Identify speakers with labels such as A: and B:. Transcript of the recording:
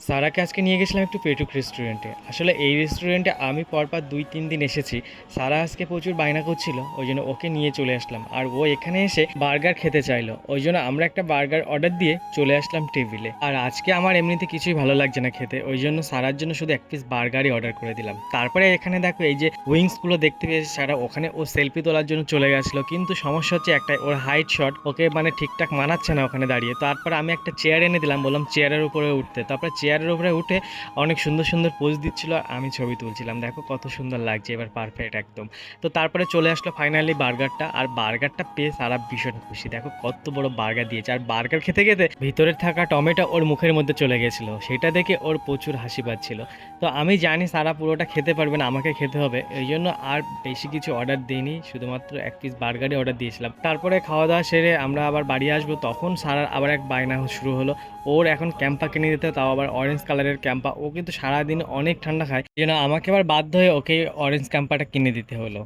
A: সারাকে আজকে নিয়ে গেছিলাম একটু পেটুক রেস্টুরেন্টে। আসলে এই রেস্টুরেন্টে আমি পরপর ২-৩ দিন এসেছি। সারা আজকে প্রচুর বায়না করছিল, ওই জন্য ওকে নিয়ে চলে আসলাম। আর ও এখানে এসে বার্গার খেতে চাইলো, ওই জন্য আমরা একটা বার্গার অর্ডার দিয়ে চলে আসলাম টেবিলে। আর আজকে আমার এমনিতে কিছুই ভালো লাগছে না খেতে, ওই জন্য সারার জন্য শুধু এক পিস বার্গারই অর্ডার করে দিলাম। তারপরে এখানে দেখো এই যে উইংসগুলো দেখতে পেয়েছে সারা, ওখানে ও সেলফি তোলার জন্য চলে গেছিলো, কিন্তু সমস্যা হচ্ছে একটাই, ওর হাইট শর্ট, ওকে মানে ঠিকঠাক মানাচ্ছে না ওখানে দাঁড়িয়ে। তারপর আমি একটা চেয়ার এনে দিলাম, বললাম চেয়ারের উপরে উঠতে। তারপরে চেয়ারের উপরে উঠে অনেক সুন্দর সুন্দর পোজ দিচ্ছিল, আর আমি ছবি তুলছিলাম। দেখো কত সুন্দর লাগছে, এবার পারফেক্ট একদম। তো তারপরে চলে আসলো ফাইনালি বার্গারটা, আর বার্গারটা পেয়ে সারা ভীষণ খুশি। দেখো কত বড় বার্গার দিয়েছে, আর বার্গার খেতে খেতে ভিতরে থাকা টমেটো ওর মুখের মধ্যে চলে গেছিলো, সেটা দেখে ওর প্রচুর হাসি পাচ্ছিল। তো আমি জানি সারা পুরোটা খেতে পারবে না, আমাকে খেতে হবে, এই জন্য আর বেশি কিছু অর্ডার দিইনি, শুধুমাত্র এক পিস বার্গারই অর্ডার দিয়েছিলাম। তারপরে খাওয়া দাওয়া সেরে আমরা আবার বাড়ি আসবো, তখন সারার আবার এক বায়না শুরু হলো। ওর এখন ক্যাম্পা কিনে দিতে, তাও আবার অরেঞ্জ কালারের ক্যাম্পা। ও কিন্তু সারাদিন অনেক ঠান্ডা খায়, যেন আমাকে আবার বাধ্য হয়ে ওকে অরেঞ্জ ক্যাম্পাটা কিনে দিতে হলো।